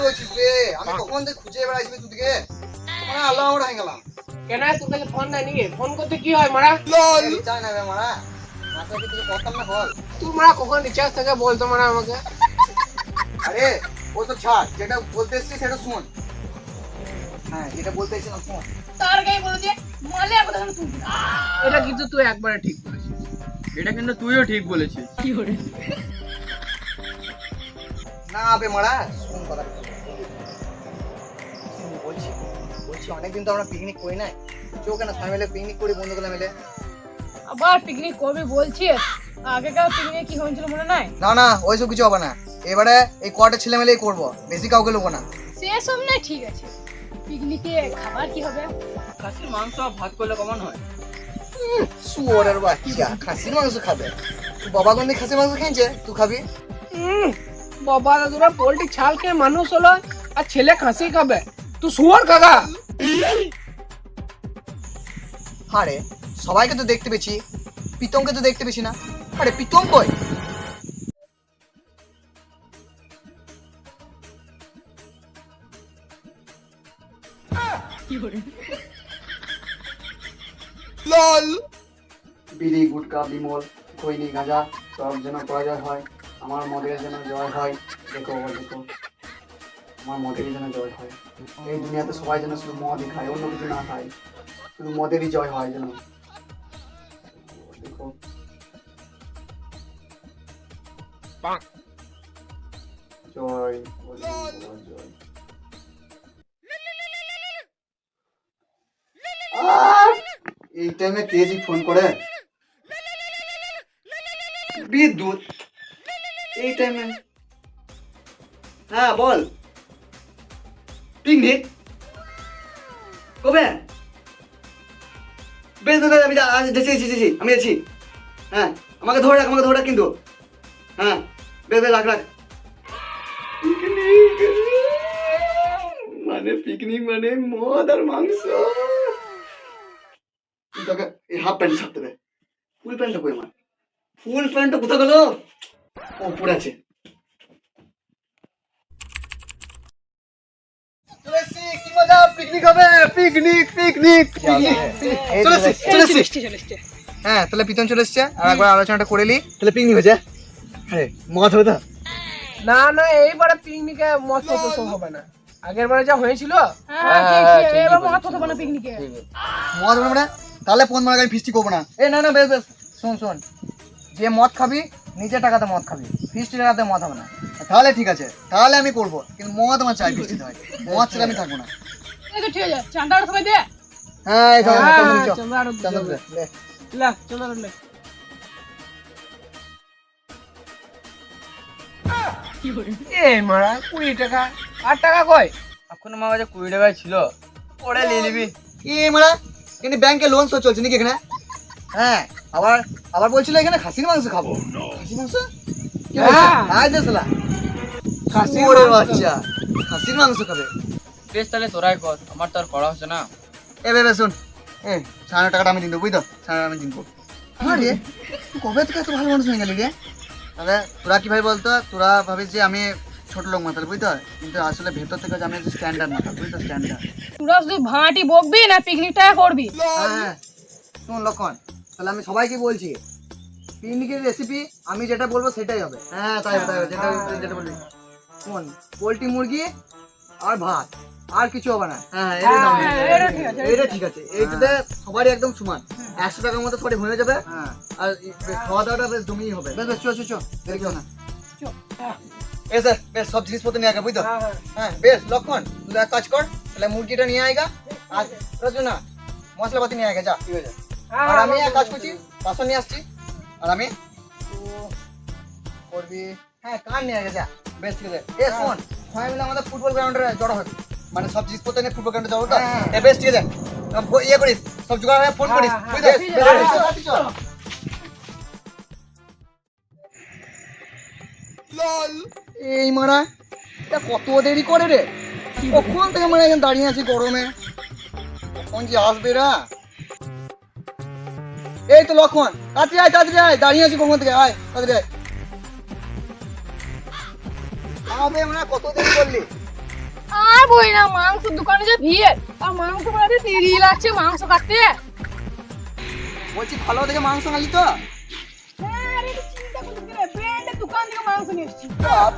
রয়েছিস রে? আমি কখন থেকে খুঁজে বেড়াইছি তোদিকে, মানে আল্লাহ আমরা হয়ে গেলাম। কেন তোর কাছে ফোন নাই নাকি? ফোন করতে কি হয় মারা? রিচার্জ নেবে মারা, মাথা কি তোকে কথা না বল। তুই মারা কখন রিচার্জ থাকে বলতো মারা আমাকে। আরে ও তো ছাড়, যেটা বলতে এসছি সেটা শোন। হ্যাঁ যেটা বলতে এসেছিলাম শোন। তার গায়ে বলে যে মালে কথা শুন। এটা কিন্তু তুই একবারে ঠিক বলেছিস। এটা কিন্তু তুইও ঠিক বলেছিস। কি করে? না আবে মারা, শোন কথা বলছি বলছি অনেকদিন তো আমরা পিকনিক করি নাই, চো কেন সবাই মিলে পিকনিক করি বন্ধুগুলো মিলে। আবার পিকনিক করবি বলছিস? আগেকার পিকনিক কি হয়েছিল মনে নাই? না না ওইসব কিছু হবে না, এবারে এই কটা ছেলে মিলেই করবো, বেশি কাউকে লোবো না। সেসব না ঠিক আছে, পিকনিকে খাবার কি হবে? খাসির মাংস আর ভাত করলে কেমন হয়? শুয়োরের বাচ্চা খাসির মাংস খাবে? বাবা গন্ধি খাসির মাংস খেয়েছে, তুই খাবি? বাবা দাদুরা পোল্ট্রি ছাল খেয়ে মানুষ হলো, আর ছেলে খাসি খাবে? তুই শুয়ার কাকা। আরে সবাইকে তো দেখতে পেয়েছি, পিতমকে তো দেখতে পেয়েছি না। আরে পিতম কই? কি করে? বিড়ি গুটকা বিমল খৈনি গাঁজা সব যেন প্রয়োজন হয়, আমার মদের যেন জয় হয়। দেখো দেখো আমার মদেরই যেন জয় হয়। এই দুনিয়াতে সবাই যেন শুধু মদই খায়, অন্য কিছু না খায়, শুধু মদেরই জয় হয় যেন। দেখো জয় জয়। এই টাইমে তেজি ফোন করে, বিদ্যুৎ এই টাইমে। হ্যাঁ বল, পিকনিক কবে? বেশ বেশ আমি যাচ্ছি, আমি যাচ্ছি। হ্যাঁ আমাকে ধরে রাখ কিন্তু। হ্যাঁ বেশ বেশ রাখ। পিকনিক মানে মদ আর মাংস। তোকে এই হাফ প্যান্ট ছাড়তে হবে, ফুল প্যান্টটা কই আমার? ফুল প্যান্টটা কোথায় গেল? ও পড়ে আছে। কি মজা, পিকনিক হবে, পিকনিক। হ্যাঁ তাহলে পিতন চলে এসছে, আর একবার আলোচনাটা করে নি, তাহলে পিকনিক হয়ে যায়। হ্যাঁ মদ হবে তো? না না এইবারে পিকনিকে মত পছন্দ হবে না, আগের বারে যা হয়েছিল। হ্যাঁ ঠিক এবার মত কথা বলা পিকনিকে। মদ হবে না? তাহলে ফোন মারা আমি ফিস্টি করবো না। না বেশ শোন, যে মদ খাবি নিজের টাকাতে মদ খাবি, ফিস্টি টাকাতে মদ হবে না। তাহলে ঠিক আছে, তাহলে আমি করবো, কিন্তু মদ আমার চাই ফিস্টিতে হয়, মদ ছেড়ে আমি থাকবো না। এই তো ঠিক আছে, চাঁদাটা সবাই দে। হ্যাঁ এই চল, কি করে? এই মারা 20 টাকা, 8 টাকা কয়? এখন আমার কাছে 20 টাকায় ছিল, পরে নিয়ে নিবি। কি মারা, কিন্তু ব্যাংকে লোন শো চলছে নাকি এখানে? হ্যাঁ আবার বলছিল এখানে খাসির মাংস খাবো। খাসির মাংস কি বলছিস? আয় দেশলা খাসির বাচ্চা খাসির মাংস খাবে। বেশ তাহলে তোরাই কর, আমার তো আর করা হচ্ছে না। এ বেবে শোন, 9,500 টাকাটা আমি দিন দেবো, বুঝতো? 9,500 আমি দিন দেবো। আরে তুই কবে থেকে এত ভালো মানুষ হয়ে গেলি রে? তাহলে তোরা কি ভাই বলতো, তোরা ভাবিস যে আমি ছোট লোক মাতাল, বুঝতো? কিন্তু আসলে ভেতর থেকে আমি হচ্ছে স্ট্যান্ডার্ড মাতাল, বুঝতো? স্ট্যান্ডার্ড। তোরা শুধু ভাঁটি বকবি না পিকনিকটা করবি? হ্যাঁ শোন লক্ষণ, তাহলে আমি সবাইকে বলছি, পিকনিকের রেসিপি আমি যেটা বলবো সেটাই হবে। হ্যাঁ তাই হবে, যেটা বলবি। শোন, পোলট্রি মুরগি আর ভাত, আর কিছু হবে না। হ্যাঁ এটা ঠিক আছে, এইটাতে সবারই একদম সমান, 100 টাকার মতো সবারই হয়ে যাবে। আর খাওয়া দাওয়াটা বেশ জমিয়ে হবে। বেশ চো দেরি করো না। বেশ সব জিনিসপত্র নিয়ে আগে, বুঝতো? হ্যাঁ বেশ লক্ষণ, তুই এক কাজ কর, তাহলে মুরগিটা নিয়ে আয়গা, আর রচনা মশলাপাতি নিয়ে আগে, যা ঠিক আছে। আর আমি এক কাজ করছি, বাসন নিয়ে আসছি, আর আমি করবি। হ্যাঁ কার নিয়ে আগে, যা। বেশ ঠিক আছে। শোন, সবাই মিলে আমাদের ফুটবল গ্রাউন্ডে জড়ো হবে, মানে সব জিনিসপত্র নিয়ে ফুটবল গ্রাউন্ডে যাবো তো। বেশ ঠিক আছে, ইয়ে করিস, সব জোগাড় হয়ে ফোন করিস, বুঝলি? এই মারা এটা কত দেরি করে রে, কখন থেকে মানে এখানে দাঁড়িয়ে আছি গরমে, কখন যে আসবে রা? এই তো লক্ষণ, তাড়াতাড়ি আয়, দাঁড়িয়ে আছি কখন থেকে, আয় তাড়াতাড়ি আয়। আবে মানে কত দেরি করলি? আর বই না, মাংস দোকানে যে ভিড়, আর মাংস বানাতে দেরি লাগছে মাংস কাটতে। বলছি ভালো দেখে মাংস খালি তো? আরে তুই চিন্তা করছিস না, ব্র্যান্ডের দোকান থেকে মাংস নিয়ে এসেছি।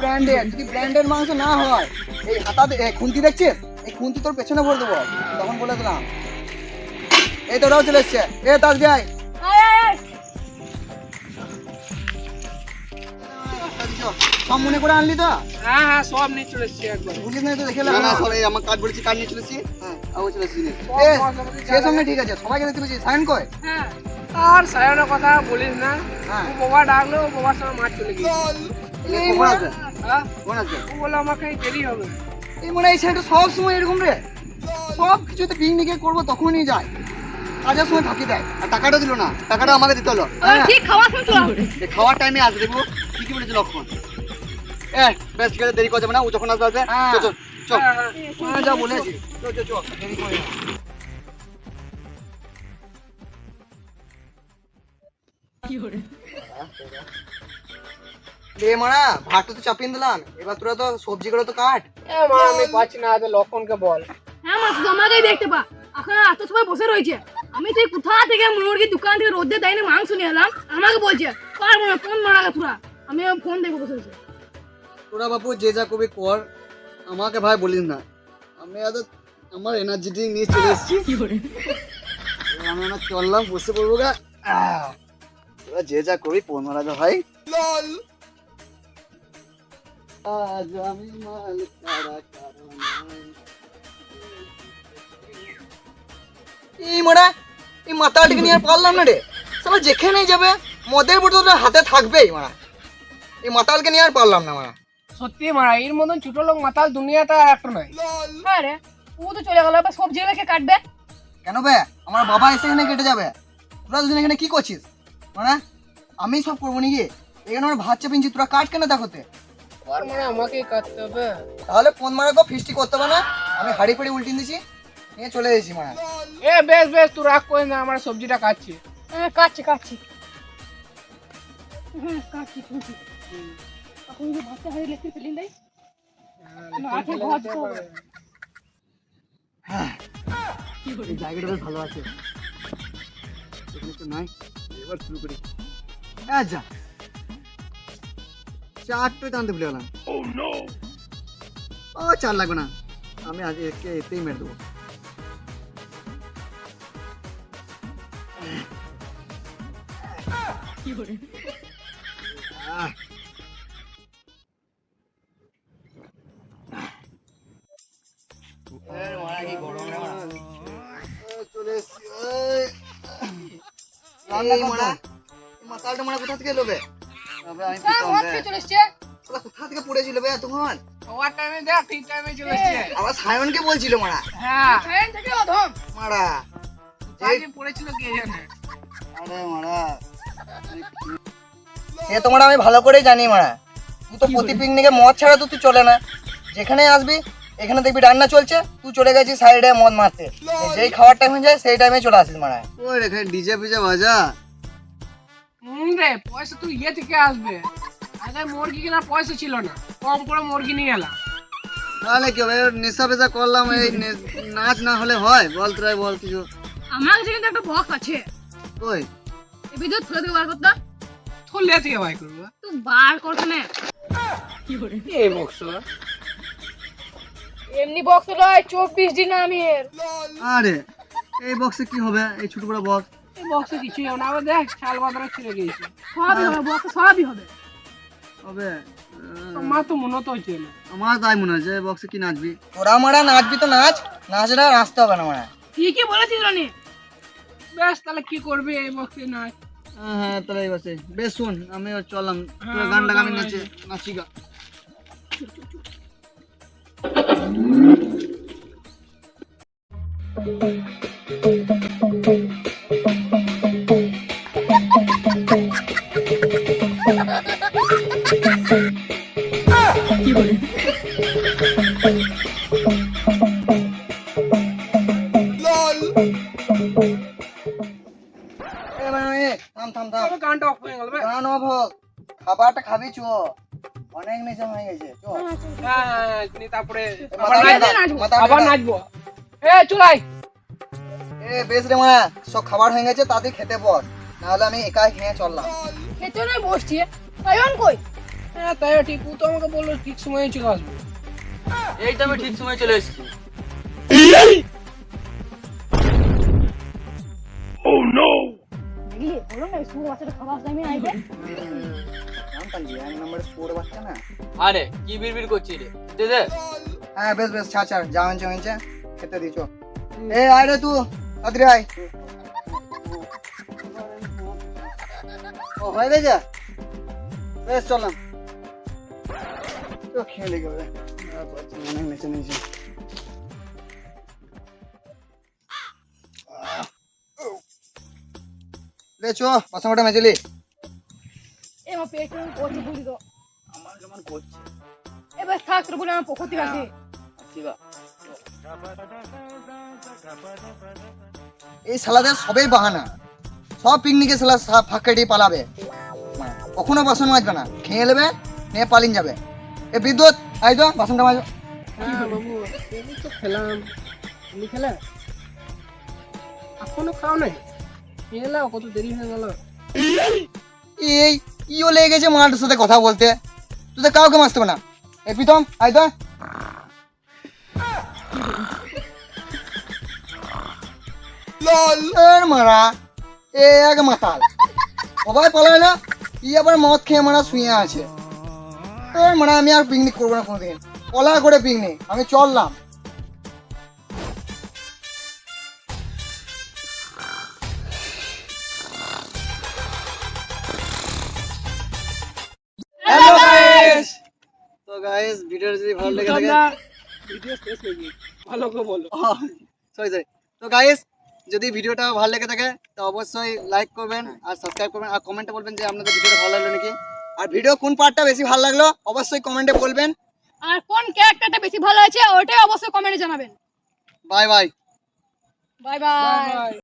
ব্র্যান্ডেড, যদি ব্র্যান্ডেড মাংস না হয়, এই হাতাতে খুন্তি দেখছিস, এই খুন্তি তোর পেছনে ভরে দেবো, তখন বলে দিলাম। এই তো ওরাও চলে এসছে। এ তাজ ভাই, আয় আয় আয়। সব মনে করে আনলি তো? হ্যাঁ হ্যাঁ, সব নিয়ে চলে এসছি একবার। ভুলিস না তো, দেখে না সব। এই আমার কার্ড বলেছি, কার্ড নিয়ে চলেছি। হ্যাঁ, আবার চলে এসেছি। সে সঙ্গে ঠিক আছে, সবাইকে দেখতে পেয়েছি। সাইন কই? হ্যাঁ আর সায়নের কথা বলিস না, হ্যাঁ। ও বাবা ডাকলো, ও বাবার সঙ্গে মাঠ চলে গিয়েছে। কখন আসবে? হ্যাঁ, কখন আসবে? ও বললো আমাকে দেরি হবে। এই মনে হয় এই সাইডে সব সময় এরকম রে, সব কিছুতে পিকনিকে করবো তখনই যায়, কাজের সময় ফাঁকি দেয়। আর টাকাটা দিল না, টাকাটা আমাকে দিতে হলো। ঠিক খাওয়া শুনছ? খাওয়ার টাইমে আসবে, দেখবো ঠিকই বলেছে লক্ষণ। বেশ ঠিক আছে, দেরি করা যাবে না, ও যখন আসবে আসবে। চল চল চল, হ্যাঁ, হ্যাঁ। যা বলেছি। চল চল চল, দেরি করে না। লে মারা, ভাতটা তো চাপিয়ে দিলাম, এবার তোরা তো সবজিগুলো তো কাট। এ মা, আমি পাচ্ছি না, আগে লক্ষণকে বল। হ্যাঁ মা, শুধু আমাকেই দেখতে পা, এখন এত সময় বসে রয়েছে। আমি তুই কোথা থেকে মুরগির দোকান থেকে রোদে দেয়নি মাংস নিয়ে এলাম, আমাকে বলছে পারবো না, ফোন মারা গে তোরা। আমি ফোন দেখবো বসে রয়েছে। তোরা বাপু যে যা করবি কর, আমাকে ভাই বলিস না। আমি আমার এনার্জি ড্রিঙ্ক নিয়ে চলে এসেছি। আমি চললাম, বসে পড়বো গা। তোরা যে যা করবি ফোন মারা যা ভাই। আজ আমি মাল ছাড়া কারো নাই। এই মোড়া, এই মাতালটিকে নিয়ে আর পারলাম না রে। সালা যেখানেই যাবে মদের বোতলটা হাতে থাকবেই মারা। এই মাতালকে নিয়ে আর পারলাম না মারা। সত্যি মারা, এর মতন ছোট লোক মাতাল দুনিয়াতে আর একটা নাই। হ্যাঁ রে, ও তো চলে গেল, এবার সবজি রেখে কাটবে। কেন বে, আমার বাবা এসে এখানে কেটে যাবে। তোরা দুজন এখানে কি করছিস মানে? আমি সব করবো নাকি? এখানে আমার ভাত চাপিনছি, তোরা কাট কেন দেখোতে? আর মানে আমাকেই কাটতে হবে। তাহলে ফোন মারা গো, ফিস্টি করতে হবে না? আমি হাড়ি ফাড়ি উল্টিয়ে দিছি, নিয়ে চলে এসেছি মারা। এ বেশ বেশ, তুই রাগ করিস না, আমার সবজিটা কাটছি। হ্যাঁ কাটছি কাটছি, হ্যাঁ কাটছি শুনছি। এখন যে ভাতটা হারিয়ে লেখতে ফেলিন দেয় না, খেয়ে ঘর যেতে হবে। এই জায়গাটা বেশ ভালো আছে, এখানে তো নাই। এবার শুরু করি। যা, চারটায় টানতে ভুলে গেলাম। ও চার লাগবে না, আমি আজ এতেই মেরে দেবো। চলে এসছি। মাতালটা মারা কোথা থেকে লোবে? আমি ঘর থেকে চলে এসছে। কোথা থেকে পড়েছিল বে তখন? খাওয়ার টাইমে দেখ, ঠিক টাইমে চলে এসছে। আবার সায়নকে বলছিল মারা। হ্যাঁ, ট্রেন থেকে অধম। মারা কাজে পড়েছিল কে জানে। আরে মারা, সে তোমার আমি ভালো করেই জানি মারা। তুই তো প্রতি পিকনিকে মদ ছাড়া তো তুই চলে না। যেখানে আসবি এখানে দেখবি রান্না চলছে, তুই চলে গেছিস সাইডে মদ মারতে। যেই খাওয়ার টাইম হয়ে যায় সেই টাইমে চলে আসিস মারা। ওই এখানে ডিজে ফিজে বাজা। রে, পয়সা তুই ইয়ে থেকে আসবে। আগে মুরগি কেনার পয়সা ছিল না, কম করে মুরগি নিয়ে এলাম। তাহলে কি হবে, নেশা ফেশা করলাম, এই নাচ না হলে হয়? বল তোরাই বল কিছু। আমার কাছে কিন্তু একটা বক্স আছে, ওই এই ভিডিও থলে থেকে বার করতে। থলে থেকে বাই করবো। তুই বার করছ না, এই বক্স এমনি বক্স নয়, 24 ডিনামের। আরে এই বক্সে কি হবে? এই ছোট বড় বক্স এই বক্সে কিছুই হবে না। আবার দেখ, শাল বাঁধরা ছিঁড়ে গিয়েছে। সবই হবে, বক্স সবই হবে। হবে। আমার তো মনে তো হচ্ছে না। আমার তাই মনে হচ্ছে বক্সে কি নাচবি? তোরা মারা নাচবি তো নাচ, নাচটা নাচতে হবে না মারা। ঠিকই বলেছিস রানি। বেশ, তাহলে কি করবি এই বক্সে নাই? হ্যাঁ তাহলে এই বসে বেশ। শোন, আমি চললাম, হ্যাঁ, গান লাগা, আমি আমার নাচে নাচি গা। থাম থাম থাম, তবে গানটা অফ হয়ে গেল বে। গান অফ হোক, খাবারটা খাবি চো। অনেক নেশা হয়ে গেছে চল হ্যাঁ নিয়ে তারপরে মাথা আবার মাথা নাচবো এ চলাই এ বেশ রে মারা সব খাবার হয়ে গেছে তাড়াতাড়ি খেতে বস নাহলে আমি একাই খেয়ে চললাম খেতে নয় বসছি তাইওয়ান কই হ্যাঁ তাই ঠিক ও তো আমাকে বললো ঠিক সময়ে চলে আসবে এই তো আমি ঠিক সময় চলে এসেছি। দেখলি বলো না শুরু বাচ্চাটা খাবার টাইমে আইবে জানতাম যে এক নম্বরে স্কোর বাচ্চা না আরে কি বিড়বিড় করছিস রে দে দে। হ্যাঁ বেশ বেশ ছাড় ছাড় যা হয়েছে খেতে দিছ এ আয় রে তুই তাড়াতাড়ি আয় ও হয়ে গেছে বেশ চললাম তো খেলে গেলে অনেক নেচে নিয়েছে লে চো বাসনটা মেজেলি এ মা পেট করছে বুঝি তো আমার কেমন করছে এবার থাক তোর বলে আমার পক্ষতি আছে শিবা এই শালাদের সবেই বাহানা সব পিকনিকে শালা ফাঁক কেটে পালাবে কখনো বাসন মাজবে না খেয়ে নেবে নিয়ে পালিন যাবে এ বিদ্যুৎ আই তো বাসনটা মাজ হ্যাঁ বাবু এই তো খেলাম তুমি খেলে এখনো খাও নাই খেলাও কত দেরি হয়ে গেল এই ইও লেগে গেছে মার সাথে কথা বলতে তুই তো কাউকে মারতে না এ প্রীতম আই তো এর মারা এ এক মাতাল সবাই পালায় না ই আবার মদ খেয়ে মারা শুয়ে আছে এর মারা আমি আর পিকনিক করবো না কোনোদিন পলা করে পিকনিক আমি চললাম হ্যালো গাইস তো গাইস ভিডিও যদি ভালো লেগে থাকে ভিডিও শেষ হয়ে গেছে ভালো করে বলো সরি তো গাইস যদি ভিডিওটা ভালো লেগে থাকে তো অবশ্যই লাইক করবেন আর সাবস্ক্রাইব করবেন আর কমেন্টে বলবেন যে আপনাদের ভিডিওটা ভালো লাগলো নাকি আর ভিডিও কোন পার্টটা বেশি ভালো লাগলো অবশ্যই কমেন্টে বলবেন আর কোন ক্যারেক্টারটা বেশি ভালো আছে ওটাই অবশ্যই কমেন্টে জানাবেন bye bye bye bye bye